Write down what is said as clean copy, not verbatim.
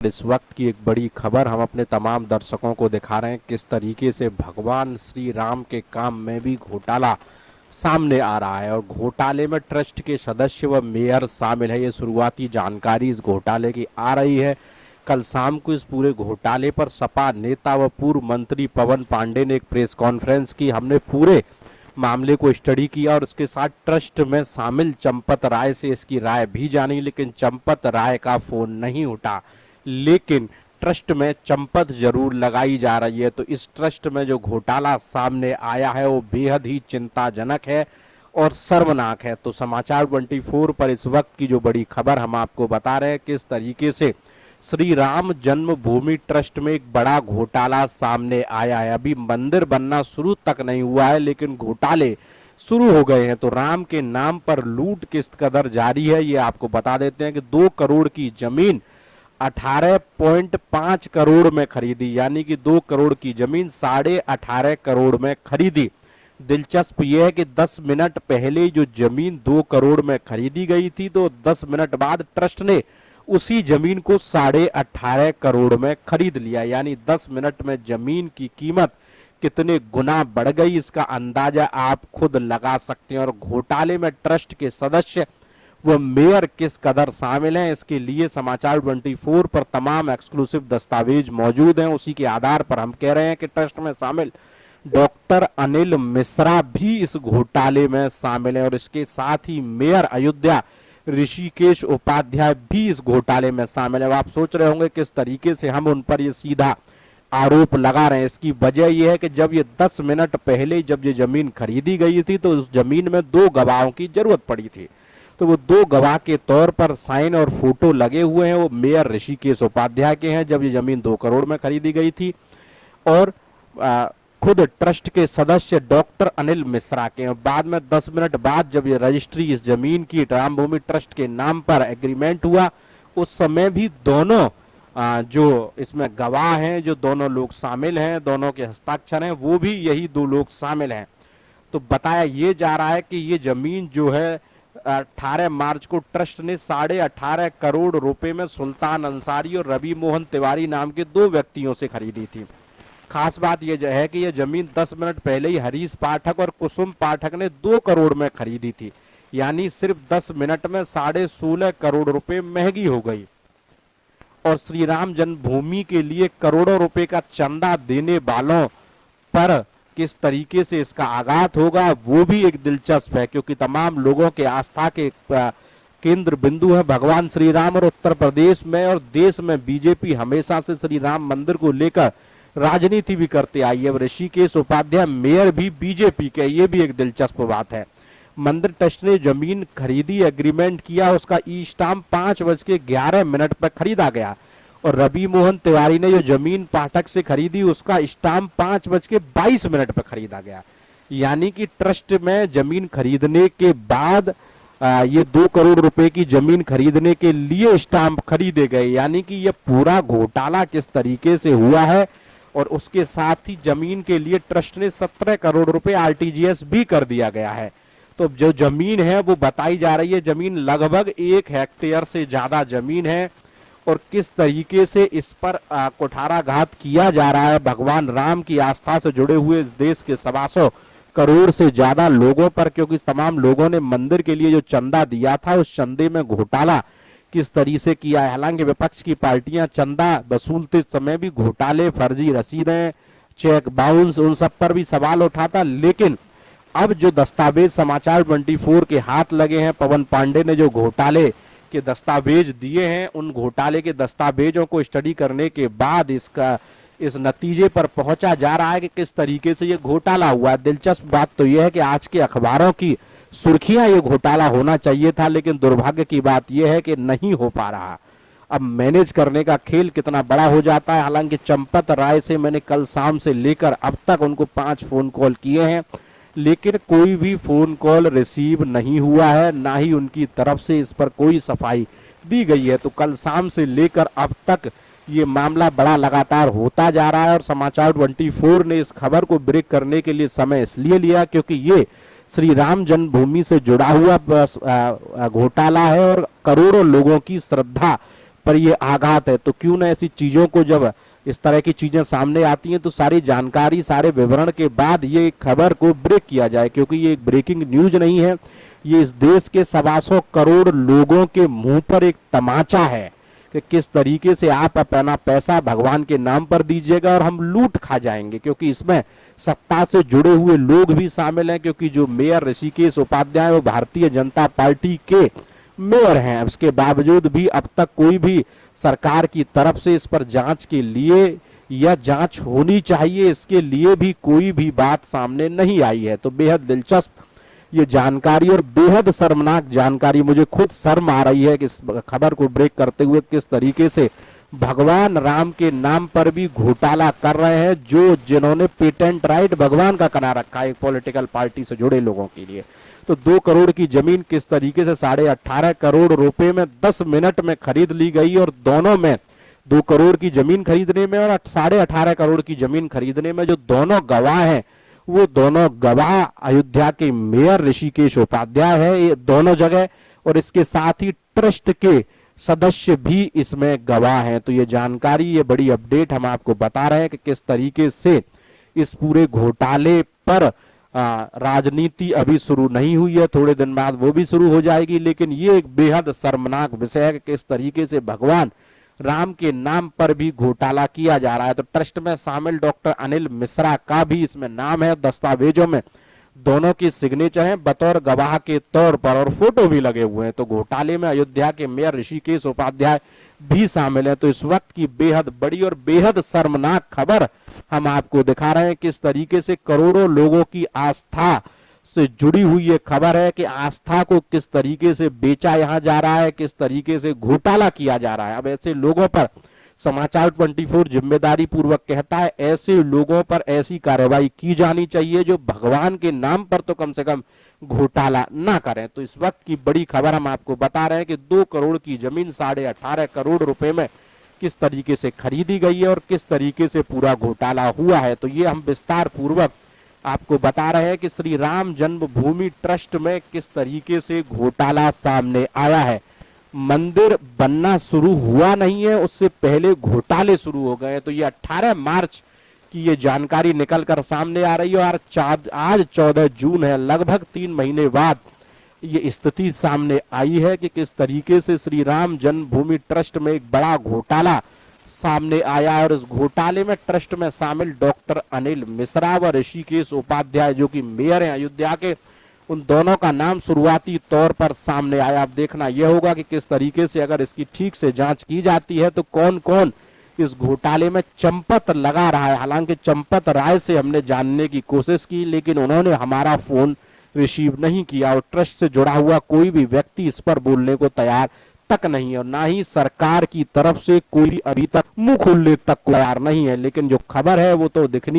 इस वक्त की एक बड़ी खबर हम अपने तमाम दर्शकों को दिखा रहे हैं किस तरीके से भगवान श्री राम के काम में भी घोटाला सामने आ रहा है और घोटाले में ट्रस्ट के सदस्य व मेयर शामिल है। ये शुरुआती जानकारी इस घोटाले की आ रही है। कल शाम को इस पूरे घोटाले पर सपा नेता व पूर्व मंत्री पवन पांडे ने एक प्रेस कॉन्फ्रेंस की। हमने पूरे मामले को स्टडी किया और उसके साथ ट्रस्ट में शामिल चंपत राय से इसकी राय भी जानी, लेकिन चंपत राय का फोन नहीं उठा। लेकिन ट्रस्ट में चंपत जरूर लगाई जा रही है। तो इस ट्रस्ट में जो घोटाला सामने आया है वो बेहद ही चिंताजनक है और शर्मनाक है। तो समाचार 24 पर इस वक्त की जो बड़ी खबर हम आपको बता रहे हैं किस तरीके से श्री राम जन्मभूमि ट्रस्ट में एक बड़ा घोटाला सामने आया है। अभी मंदिर बनना शुरू तक नहीं हुआ है लेकिन घोटाले शुरू हो गए हैं। तो राम के नाम पर लूट किस कदर जारी है ये आपको बता देते हैं कि 2 करोड़ की जमीन 18.5 करोड़ में खरीदी, यानी कि 2 करोड़ की जमीन 18.5 करोड़ में खरीदी। दिलचस्प यह है कि 10 मिनट पहले जो जमीन 2 करोड़ में खरीदी गई थी तो 10 मिनट बाद ट्रस्ट ने उसी जमीन को 18.5 करोड़ में खरीद लिया, यानी 10 मिनट में जमीन की कीमत कितने गुना बढ़ गई इसका अंदाजा आप खुद लगा सकते हैं। और घोटाले में ट्रस्ट के सदस्य वो मेयर किस कदर शामिल हैं इसके लिए समाचार 24 पर तमाम एक्सक्लूसिव दस्तावेज मौजूद हैं। उसी के आधार पर हम कह रहे हैं कि ट्रस्ट में शामिल डॉक्टर अनिल मिश्रा भी इस घोटाले में शामिल हैं और इसके साथ ही मेयर अयोध्या ऋषिकेश उपाध्याय भी इस घोटाले में शामिल है। आप सोच रहे होंगे किस तरीके से हम उन पर ये सीधा आरोप लगा रहे हैं। इसकी वजह यह है कि जब ये 10 मिनट पहले जब ये जमीन खरीदी गई थी तो उस जमीन में 2 गवाहों की जरूरत पड़ी थी। तो वो 2 गवाह के तौर पर साइन और फोटो लगे हुए हैं, वो मेयर ऋषिकेश उपाध्याय के हैं जब ये जमीन 2 करोड़ में खरीदी गई थी, और खुद ट्रस्ट के सदस्य डॉक्टर अनिल मिश्रा के हैं। बाद में 10 मिनट बाद जब ये रजिस्ट्री इस जमीन की रामभूमि ट्रस्ट के नाम पर एग्रीमेंट हुआ उस समय भी दोनों जो इसमें गवाह हैं, जो दोनों लोग शामिल हैं, दोनों के हस्ताक्षर हैं, वो भी यही 2 लोग शामिल हैं। तो बताया ये जा रहा है कि ये जमीन जो है 18 मार्च को ट्रस्ट ने 18.5 करोड़ रुपए में सुल्तान अंसारी और रवि मोहन तिवारी नाम के 2 व्यक्तियों से खरीदी थी। खास बात यह है कि यह जमीन 10 मिनट पहले ही हरीश पाठक और कुसुम पाठक ने 2 करोड़ में खरीदी थी, यानी सिर्फ 10 मिनट में 16.5 करोड़ रुपए महंगी हो गई। और श्री राम जन्मभूमि के लिए करोड़ों रुपए का चंदा देने वालों पर किस तरीके से इसका आघात होगा वो भी एक दिलचस्प है, क्योंकि तमाम लोगों के आस्था के केंद्र बिंदु है भगवान श्री राम। और उत्तर प्रदेश में और देश में बीजेपी हमेशा से श्री राम मंदिर को लेकर राजनीति भी करते आई है। ऋषिकेश उपाध्याय मेयर भी बीजेपी के, ये भी एक दिलचस्प बात है। मंदिर ट्रस्ट ने जमीन खरीदी, एग्रीमेंट किया, उसका ई स्टाम्प 5:11 पर खरीदा गया और रवि मोहन तिवारी ने जो जमीन पाठक से खरीदी उसका स्टाम्प 5:22 पर खरीदा गया। यानी कि ट्रस्ट में जमीन खरीदने के बाद ये 2 करोड़ रुपए की जमीन खरीदने के लिए स्टाम्प खरीदे गए, यानी कि ये पूरा घोटाला किस तरीके से हुआ है। और उसके साथ ही जमीन के लिए ट्रस्ट ने 17 करोड़ रुपए आरटीजीएस भी कर दिया गया है। तो जो जमीन है वो बताई जा रही है, जमीन लगभग 1 हेक्टेयर से ज्यादा जमीन है और किस तरीके से इस पर कुठाराघात किया जा रहा है भगवान राम की आस्था से जुड़े हुए इस देश के 125 करोड़ से ज्यादा लोगों पर, क्योंकि तमाम लोगों ने मंदिर के लिए जो चंदा दिया था उस चंदे में घोटाला किस तरीके से किया है। हालांकि विपक्ष की पार्टियां चंदा वसूलते समय भी घोटाले, फर्जी रसीदें, चेक बाउंस, उन सब पर भी सवाल उठाता, लेकिन अब जो दस्तावेज समाचार 24 के हाथ लगे हैं, पवन पांडे ने जो घोटाले के दस्तावेज दिए हैं, उन घोटाले के दस्तावेजों को स्टडी करने के बाद इस नतीजे पर पहुंचा जा रहा है कि किस तरीके से ये घोटाला हुआ। दिलचस्प बात तो यह है कि आज के अखबारों की सुर्खियां ये घोटाला होना चाहिए था, लेकिन दुर्भाग्य की बात यह है कि नहीं हो पा रहा। अब मैनेज करने का खेल कितना बड़ा हो जाता है। हालांकि चंपत राय से मैंने कल शाम से लेकर अब तक उनको 5 फोन कॉल किए हैं, लेकिन कोई भी फोन कॉल रिसीव नहीं हुआ है, ना ही उनकी तरफ से इस पर कोई सफाई दी गई है। तो कल शाम से लेकर अब तक ये मामला बड़ा लगातार होता जा रहा है और समाचार 24 ने इस खबर को ब्रेक करने के लिए समय इसलिए लिया क्योंकि ये श्री राम जन्मभूमि से जुड़ा हुआ घोटाला है और करोड़ों लोगों की श्रद्धा पर ये आघात है। तो क्यों ना ऐसी चीजों को, जब इस तरह की चीजें सामने आती हैं तो सारी जानकारी, सारे विवरण के बाद ये खबर को ब्रेक किया जाए, क्योंकि ये एक ब्रेकिंग न्यूज नहीं है, ये इस देश के 125 करोड़ लोगों के मुंह पर एक तमाचा है कि किस तरीके से आप अपना पैसा भगवान के नाम पर दीजिएगा और हम लूट खा जाएंगे। क्योंकि इसमें सत्ता से जुड़े हुए लोग भी शामिल हैं, क्योंकि जो मेयर ऋषिकेश उपाध्याय वो भारतीय जनता पार्टी के मेयर हैं। उसके बावजूद भी अब तक कोई भी सरकार की तरफ से इस पर जांच के लिए, या जांच होनी चाहिए इसके लिए भी कोई भी बात सामने नहीं आई है। तो बेहद दिलचस्प ये जानकारी और बेहद शर्मनाक जानकारी, मुझे खुद शर्म आ रही है कि इस खबर को ब्रेक करते हुए किस तरीके से भगवान राम के नाम पर भी घोटाला कर रहे हैं, जो जिन्होंने पेटेंट राइट भगवान का करा रखा है एक पॉलिटिकल पार्टी से जुड़े लोगों के लिए। तो 2 करोड़ की जमीन किस तरीके से 18.5 करोड़ रुपए में 10 मिनट में खरीद ली गई, और दोनों में 2 करोड़ की जमीन खरीदने में और 18.5 करोड़ की जमीन खरीदने में जो दोनों गवाह हैं, वो दोनों गवाह अयोध्या के मेयर ऋषिकेश उपाध्याय है, ये दोनों जगह, और इसके साथ ही ट्रस्ट के सदस्य भी इसमें गवाह हैं। तो ये जानकारी, ये बड़ी अपडेट हम आपको बता रहे हैं कि किस तरीके से इस पूरे घोटाले पर राजनीति अभी शुरू नहीं हुई है, थोड़े दिन बाद वो भी शुरू हो जाएगी। लेकिन ये एक बेहद शर्मनाक विषय है कि किस तरीके से भगवान राम के नाम पर भी घोटाला किया जा रहा है। तो ट्रस्ट में शामिल डॉक्टर अनिल मिश्रा का भी इसमें नाम है, दस्तावेजों में दोनों की सिग्नेचर है बतौर गवाह के तौर पर, और फोटो भी लगे हुए हैं। तो घोटाले में अयोध्या के मेयर ऋषिकेश उपाध्याय भी शामिल है। तो इस वक्त की बेहद बड़ी और बेहद शर्मनाक खबर हम आपको दिखा रहे हैं, किस तरीके से करोड़ों लोगों की आस्था से जुड़ी हुई ये खबर है कि आस्था को किस तरीके से बेचा यहां जा रहा है, किस तरीके से घोटाला किया जा रहा है। अब ऐसे लोगों पर समाचार 24 जिम्मेदारी पूर्वक कहता है, ऐसे लोगों पर ऐसी कार्रवाई की जानी चाहिए जो भगवान के नाम पर तो कम से कम घोटाला ना करें। तो इस वक्त की बड़ी खबर हम आपको बता रहे हैं कि 2 करोड़ की जमीन 18.5 करोड़ रुपए में किस तरीके से खरीदी गई है और किस तरीके से पूरा घोटाला हुआ है। तो ये हम विस्तार पूर्वक आपको बता रहे हैं कि श्री राम जन्मभूमि ट्रस्ट में किस तरीके से घोटाला सामने आया है। मंदिर बनना शुरू हुआ नहीं है, उससे पहले घोटाले शुरू हो गए। तो ये 18 मार्च की ये जानकारी निकल कर सामने आ रही है, और आज 14 जून है, लगभग 3 महीने बाद ये स्थिति सामने आई है कि किस तरीके से श्री राम जन्मभूमि ट्रस्ट में एक बड़ा घोटाला सामने आया। और इस घोटाले में ट्रस्ट में शामिल डॉक्टर अनिल मिश्रा व ऋषिकेश उपाध्याय जो कि मेयर हैं अयोध्या के, उन दोनों का नाम शुरुआती तौर पर सामने आया। अब देखना यह होगा कि किस तरीके से अगर इसकी ठीक से जांच की जाती है तो कौन कौन इस घोटाले में चंपत लगा रहा है। हालांकि चंपत राय से हमने जानने की कोशिश की, लेकिन उन्होंने हमारा फोन रिसीव नहीं किया, और ट्रस्ट से जुड़ा हुआ कोई भी व्यक्ति इस पर बोलने को तैयार तक नहीं है, और ना ही सरकार की तरफ से कोई अभी तक मुंह खोलने तक तैयार नहीं है। लेकिन जो खबर है वो तो दिखनी